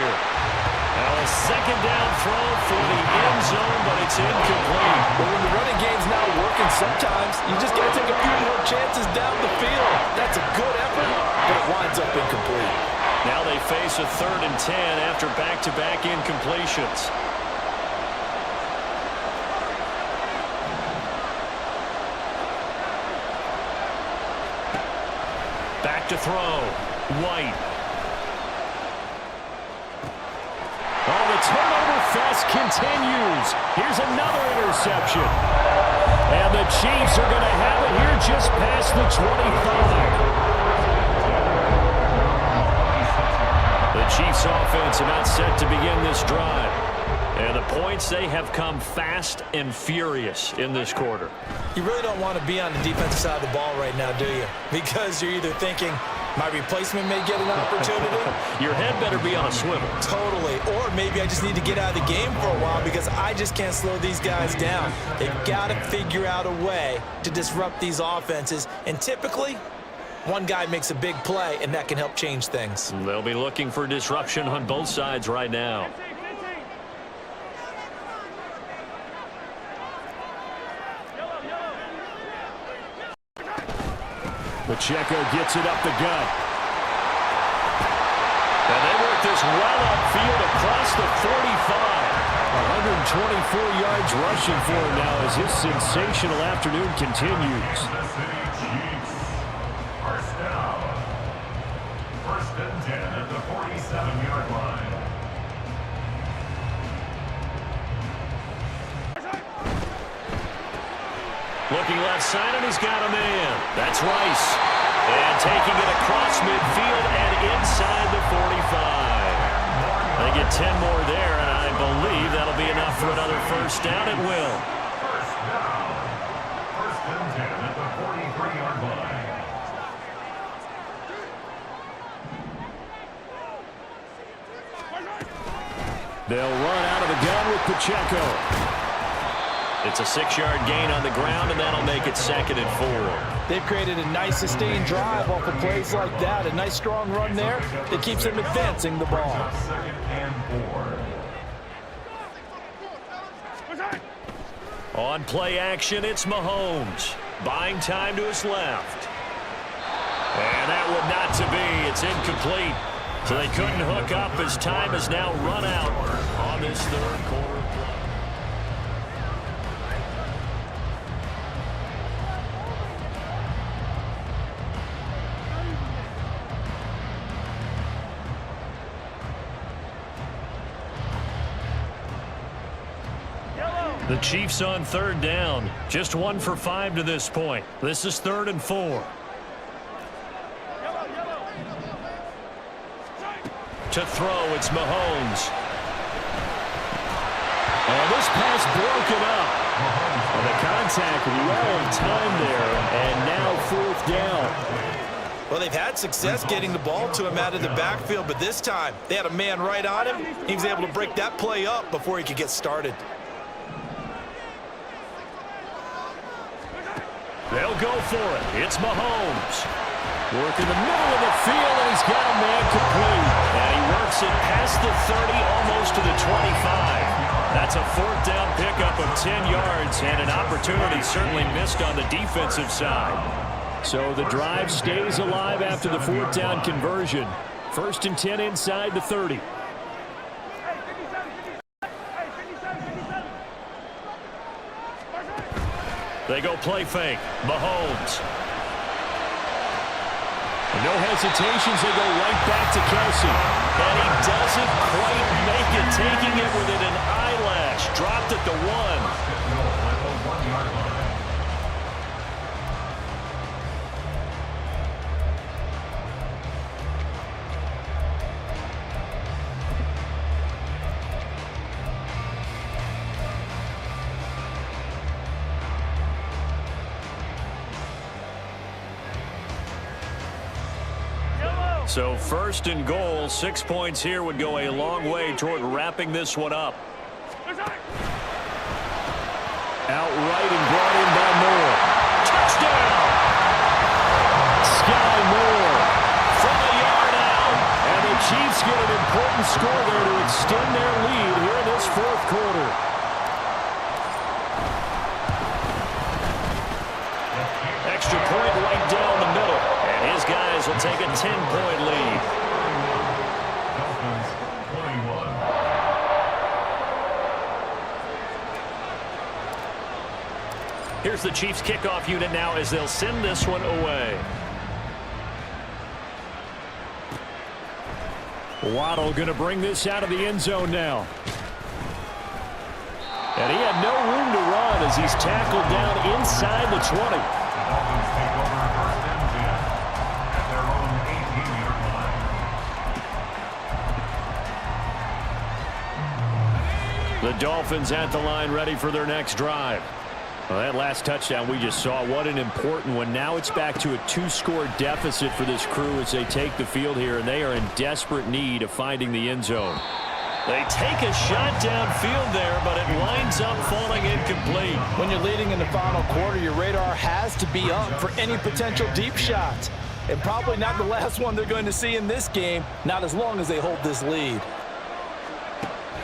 S1: Now a 2nd down throw for the end zone, but it's incomplete.
S5: But when the running game's not working, sometimes you just got to take a few more chances down the field. That's a good effort, but it winds up incomplete.
S1: Now they face a 3rd and 10 after back-to-back incompletions. Back to throw. White. Oh, the turnover fest continues. Here's another interception. And the Chiefs are going to have it here just past the 25. The Chiefs offense about set to begin this drive. And the points, they have come fast and furious in this quarter.
S3: You really don't want to be on the defensive side of the ball right now, do you? Because you're either thinking, my replacement may get an opportunity.
S1: Your head better be on a swivel.
S3: Totally. Or maybe I just need to get out of the game for a while because I just can't slow these guys down. They've got to figure out a way to disrupt these offenses. And typically, one guy makes a big play, and that can help change things.
S1: They'll be looking for disruption on both sides right now. Pacheco gets it up the gut. And they work this well upfield across the 45. 124 yards rushing for him now as his sensational afternoon continues.
S4: First down. 1st and 10 at the 47-yard line.
S1: Looking left side, and he's got a man. That's Rice. And taking it across midfield and inside the 45. They get 10 more there, and I believe that'll be enough for another first down. It will.
S4: First down. First and 10 at the 43-yard line.
S1: They'll run out of the gun with Pacheco. It's a 6-yard gain on the ground, and that'll make it 2nd and 4.
S5: They've created a nice sustained drive off of plays like that. A nice strong run there that keeps them advancing the ball.
S4: 2nd and 4.
S1: On play action, it's Mahomes. Buying time to his left. And that would not to be. It's incomplete. So they couldn't hook up as time has now run out on this third quarter play. The Chiefs on 3rd down. Just 1 for 5 to this point. This is 3rd and 4. To throw, it's Mahomes. And this pass broken up. And the contact well in time there. And now 4th down.
S2: Well, they've had success getting the ball to him out of the backfield, but this time they had a man right on him. He was able to break that play up before he could get started.
S1: They'll go for it. It's Mahomes. Work in the middle of the field, and he's got a man complete. And he works it past the 30, almost to the 25. That's a 4th down pickup of 10 yards, and an opportunity certainly missed on the defensive side. So the drive stays alive after the 4th down conversion. 1st and 10 inside the 30. They go play fake. Mahomes. No hesitations. They go right back to Kelsey. And he doesn't quite make it, taking it within an eyelash. Dropped at the 1. So 1st and goal, 6 points here would go a long way toward wrapping this one up. Outright and brought in by Moore. Touchdown! Sky Moore from a yard out. And the Chiefs get an important score there to extend their lead here in this 4th quarter. Extra point right down the middle. His guys will take a 10-point lead.
S4: Dolphins 21.
S1: Here's the Chiefs kickoff unit now as they'll send this one away. Waddle going to bring this out of the end zone now. And he had no room to run as he's tackled down inside the 20.
S4: Dolphins take over 1st and 10 at their own 18-yard line.
S1: The Dolphins at the line ready for their next drive. Well, that last touchdown we just saw, what an important one. Now it's back to a 2-score deficit for this crew as they take the field here, and they are in desperate need of finding the end zone. They take a shot downfield there, but it winds up falling incomplete.
S5: When you're leading in the final quarter, your radar has to be up for any potential deep shots. And probably not the last one they're going to see in this game, not as long as they hold this lead.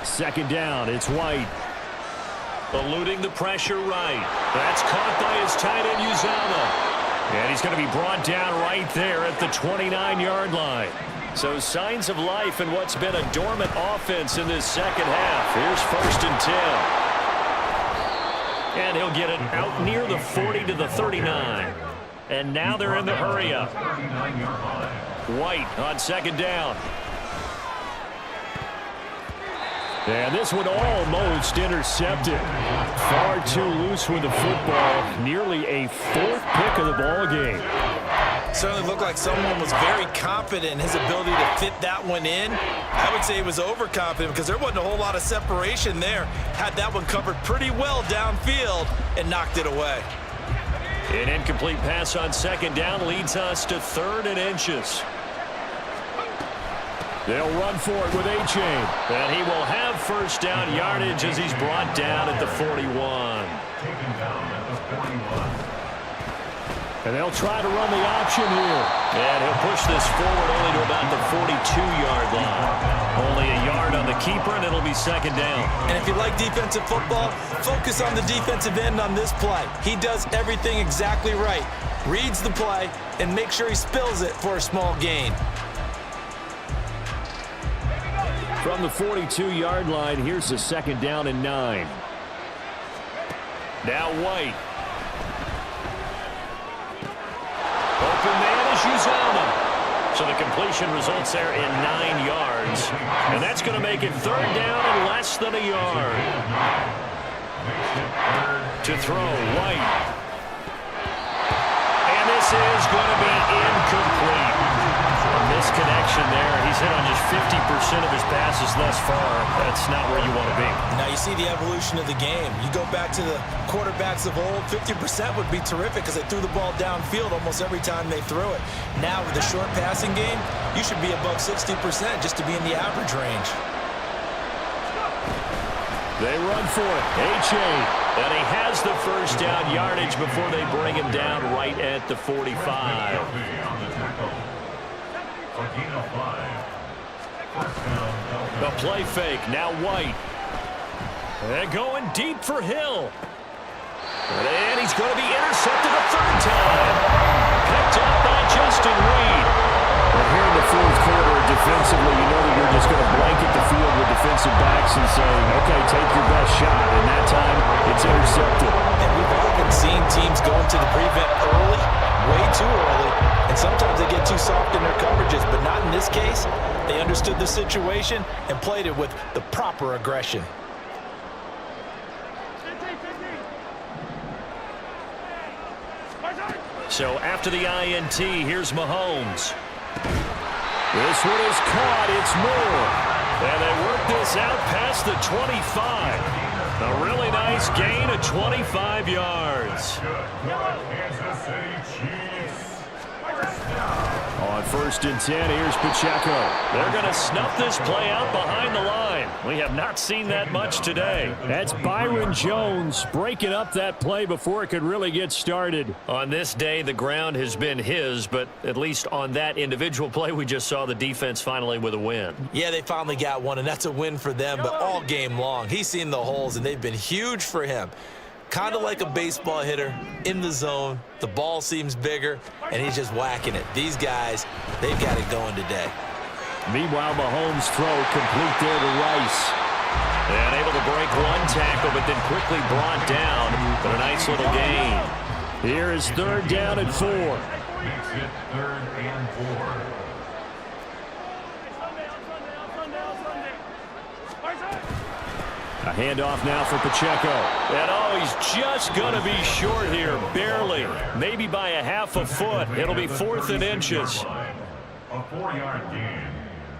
S1: 2nd down, it's White. Eluding the pressure right. That's caught by his tight end, Uzama. And he's going to be brought down right there at the 29-yard line. So signs of life in what's been a dormant offense in this 2nd half. Here's 1st and 10. And he'll get it out near the 40 to the 39. And now they're in the hurry up. White on 2nd down. And this one almost intercepted. Far too loose with the football. Nearly a 4th pick of the ball game.
S2: certainly looked like someone was very confident in his ability to fit that one in. I would say he was overconfident because there wasn't a whole lot of separation there. Had that one covered pretty well downfield and knocked it away.
S1: An incomplete pass on second down leads us to 3rd and inches. They'll run for it with A-Chain. And he will have first down yardage as he's brought down at the 41.
S4: Taken down at the 41.
S1: And they'll try to run the option here. And he'll push this forward only to about the 42-yard line. Only a yard on the keeper, and it'll be second down.
S3: And if you like defensive football, focus on the defensive end on this play. He does everything exactly right. Reads the play and make sure he spills it for a small gain.
S1: From the 42-yard line, here's the second down and 9. Now White. Open man is Uzama. So the completion results there in 9 yards. And that's going to make it 3rd down and less than a yard. To throw, White. And this is going to be incomplete. A misconnection there. He's hit on just 50% of his passes thus far. That's not where you want to be.
S3: Now you see the evolution of the game. You go back to the quarterbacks of old, 50% would be terrific because they threw the ball downfield almost every time they threw it. Now with the short passing game, you should be above 60% just to be in the average range.
S1: They run for it. A-Chain. And he has the first down yardage before they bring him down right at the 45. The play fake. Now White. And going deep for Hill. And he's going to be intercepted a 3rd time. Picked up by Justin Reed. But here in the 4th quarter, defensively, you know that you're just going to blanket the field with defensive backs and say, okay, take your best shot. And that time, it's intercepted.
S3: And we've often seen teams go into the prevent early, way too early, and sometimes they get too soft in their coverages, but not in this case. They understood the situation and played it with the proper aggression.
S1: So after the INT, here's Mahomes. This one is caught. It's Moore. And they work this out past the 25. A really nice gain of 25 yards.
S4: Kansas City Chiefs. First down.
S1: On 1st and 10, here's Pacheco. They're going to snuff this play out behind the line. We have not seen that much today. That's Byron Jones breaking up that play before it could really get started. On this day, the ground has been his, but at least on that individual play, we just saw the defense finally with a win.
S3: Yeah, they finally got one, and that's a win for them, but all game long, he's seen the holes, and they've been huge for him. Kind of like a baseball hitter in the zone. The ball seems bigger, and he's just whacking it. These guys, they've got it going today.
S1: Meanwhile, Mahomes' throw complete there to Rice. And able to break one tackle, but then quickly brought down. But a nice little gain. Here is 3rd down and 4.
S4: Makes it 3rd and 4.
S1: A handoff now for Pacheco. And oh, he's just going to be short here, barely. Maybe by a half a foot. It'll be 4th and inches.
S4: A 4-yard gain.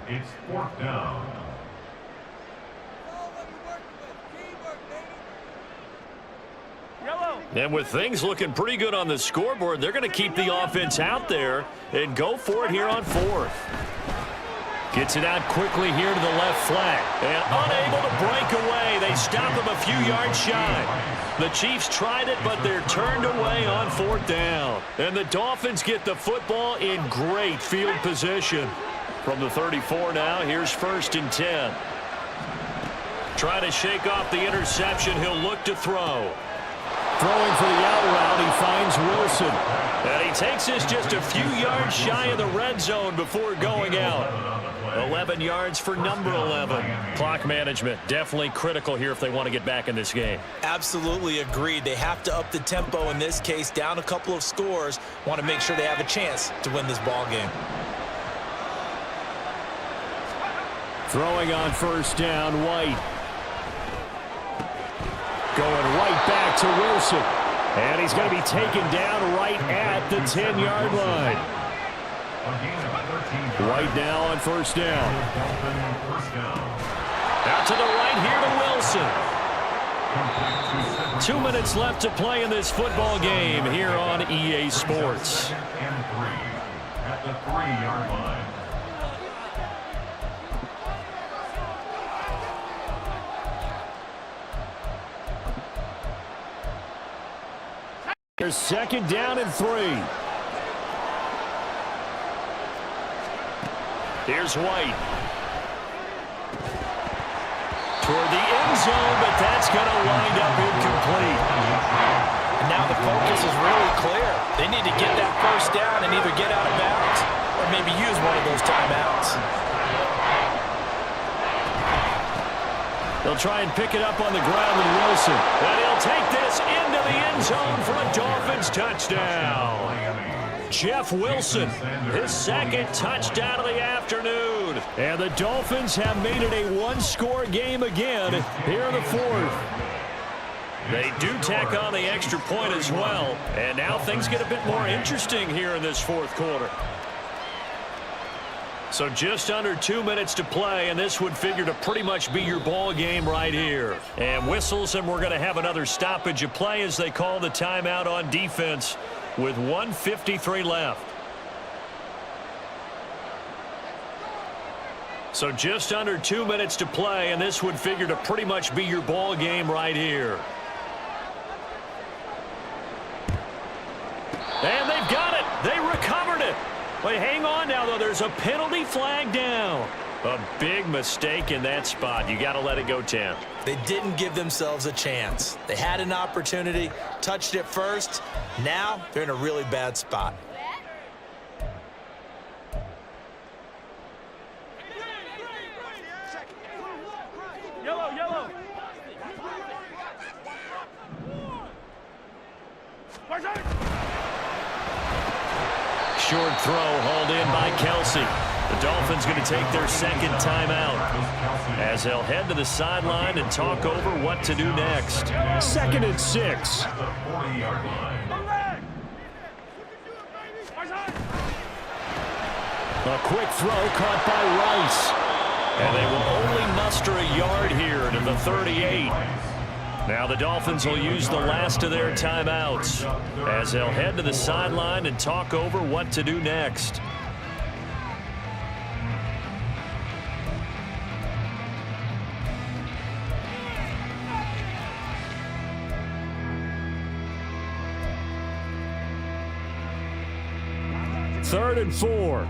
S4: It's 4th down.
S1: And with things looking pretty good on the scoreboard, they're going to keep the offense out there and go for it here on 4th. Gets it out quickly here to the left flat. And unable to break away. They stop him a few yards shy. The Chiefs tried it, but they're turned away on 4th down. And the Dolphins get the football in great field position. From the 34 now, here's 1st and 10. Trying to shake off the interception. He'll look to throw. Throwing for the out route, he finds Wilson. And he takes this just a few yards shy of the red zone before going out. 11 yards for number 11. Clock management definitely critical here if they want to get back in this game.
S3: Absolutely agreed. They have to up the tempo in this case, down a couple of scores. Want to make sure they have a chance to win this ball game.
S1: Throwing on 1st down, White. Going right back to Wilson. And he's going to be taken down right at the 10-yard line. White now on first down.
S4: First down.
S1: Out to the right here to Wilson. 2 minutes left to play in this football game here on EA Sports.
S4: And 3 at the 3-yard line.
S1: There's second down and 3. Here's White. Toward the end zone, but that's going to wind up incomplete.
S3: And now the focus is really clear. They need to get that first down and either get out of bounds or maybe use one of those timeouts.
S1: They'll try and pick it up on the ground with Wilson. And he'll take this into the end zone for a Dolphins touchdown. Jeff Wilson, his second touchdown of the afternoon. And the Dolphins have made it a one-score game again here in the fourth. They do tack on the extra point as well. And now things get a bit more interesting here in this fourth quarter. So just under 2 minutes to play, and this would figure to pretty much be your ball game right here. And whistles, and we're going to have another stoppage of play as they call the timeout on defense with 1:53 left. So just under 2 minutes to play, and this would figure to pretty much be your ball game right here. And they've got it. They recovered it. But hang on now, though. There's a penalty flag down. A big mistake in that spot. You got to let it go 10.
S3: They didn't give themselves a chance. They had an opportunity, touched it first. Now they're in a really bad spot.
S5: Yellow, yellow.
S1: Short throw hauled in by Kelsey. The Dolphins going to take their second timeout as they'll head to the sideline and talk over what to do next. 2nd and 6.
S4: At the 40-yard line.
S1: A quick throw caught by Rice. And they will only muster a yard here to the 38. Now the Dolphins will use the last of their timeouts as they'll head to the sideline and talk over what to do next. Third and 4.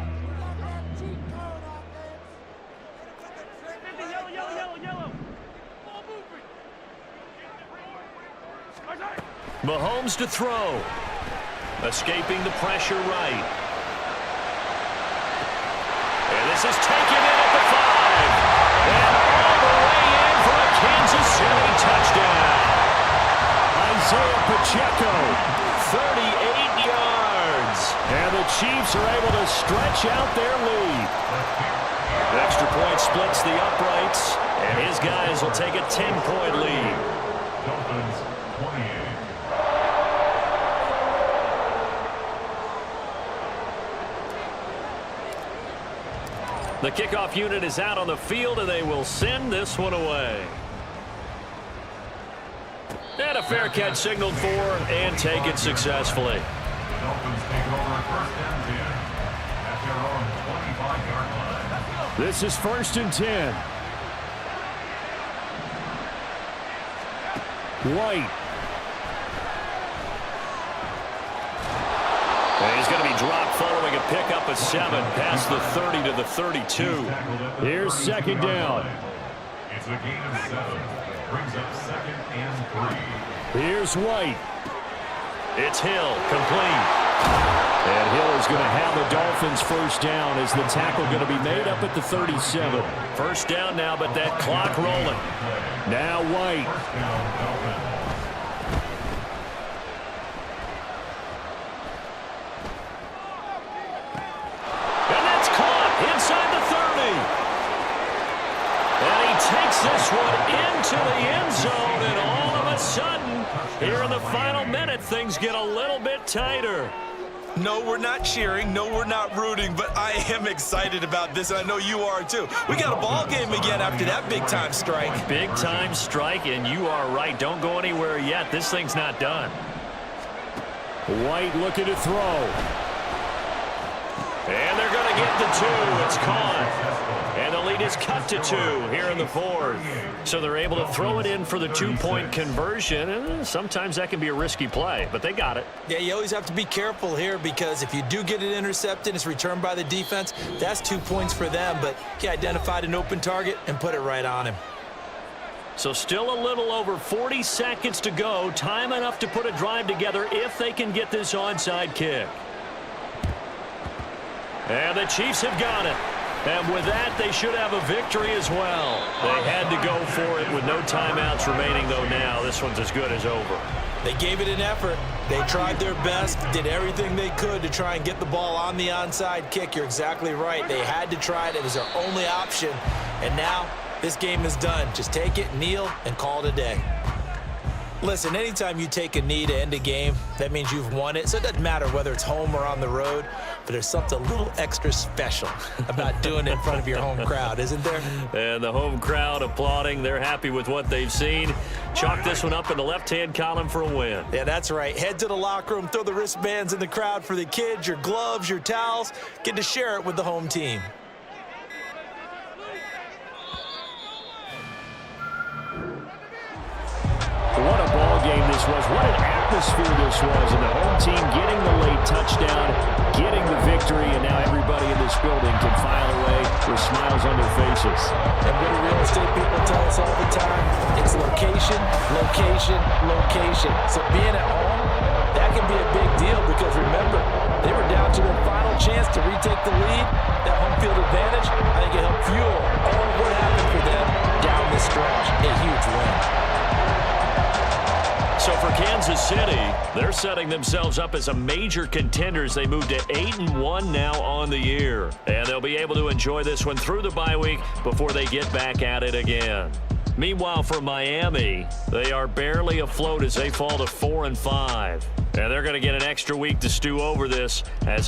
S1: Mahomes to throw. Escaping the pressure right. And this is taken in at the 5. And all the way in for a Kansas City touchdown. Isaiah Pacheco, 38 yards. And the Chiefs are able to stretch out their lead. The extra point splits the uprights, and his guys will take a 10-point lead.
S4: Dolphins 28.
S1: The kickoff unit is out on the field, and they will send this one away. And a fair catch signaled for and taken successfully.
S4: Dolphins take over 1st and 10 at their own 25-yard line.
S1: This is 1st and 10. White. And he's going to be dropped following a pickup of 7 past the 30 to the 32. Here's 2nd down.
S4: It's a gain of 7. Brings up 2nd and 3.
S1: Here's White. It's Hill, complete. And Hill is going to have the Dolphins first down as the tackle going to be made up at the 37. First down now, but that clock rolling. Now White.
S4: First down, Dolphins.
S1: And that's caught inside the 30. And he takes this one into the end zone, and all of a sudden, here in the final minute, things get a little bit tighter.
S2: No, we're not cheering. No, we're not rooting, but I am excited about this, and I know you are too. We got a ball game again after that big-time strike.
S1: Big-time strike, and you are right. Don't go anywhere yet. This thing's not done. White looking to throw. And they're going to get the 2. It's caught. And the lead is cut to 2 here in the 4th. So they're able to throw it in for the 2-point conversion. And sometimes that can be a risky play, but they got it.
S3: Yeah, you always have to be careful here because if you do get it intercepted, it's returned by the defense, that's 2 points for them. But he identified an open target and put it right on him.
S1: So still a little over 40 seconds to go. Time enough to put a drive together if they can get this onside kick. And the Chiefs have got it. And with that, they should have a victory as well. They had to go for it with no timeouts remaining, though, now. This one's as good as over.
S3: They gave it an effort. They tried their best, did everything they could to try and get the ball on the onside kick. You're exactly right. They had to try it. It was their only option. And now this game is done. Just take it, kneel, and call it a day. Listen, anytime you take a knee to end a game, that means you've won it. So it doesn't matter whether it's home or on the road, but there's something a little extra special about doing it in front of your home crowd, isn't there?
S1: And the home crowd applauding. They're happy with what they've seen. Chalk this one up in the left-hand column for a win.
S3: Yeah, that's right. Head to the locker room, throw the wristbands in the crowd for the kids, your gloves, your towels. Get to share it with the home team.
S1: What a ball game this was. What an atmosphere this was. And the home team getting the late touchdown, getting the victory, and now everybody in this building can file away with smiles on their faces.
S3: And what do real estate people tell us all the time? It's location, location, location. So being at home, that can be a big deal because remember, they were down to their final chance to retake the lead. That home field advantage, I think it helped fuel all of what happened for them down the stretch. A huge win.
S1: So for Kansas City, they're setting themselves up as a major contenders. They move to 8-1 now on the year. And they'll be able to enjoy this one through the bye week before they get back at it again. Meanwhile, for Miami, they are barely afloat as they fall to 4-5. And they're going to get an extra week to stew over this as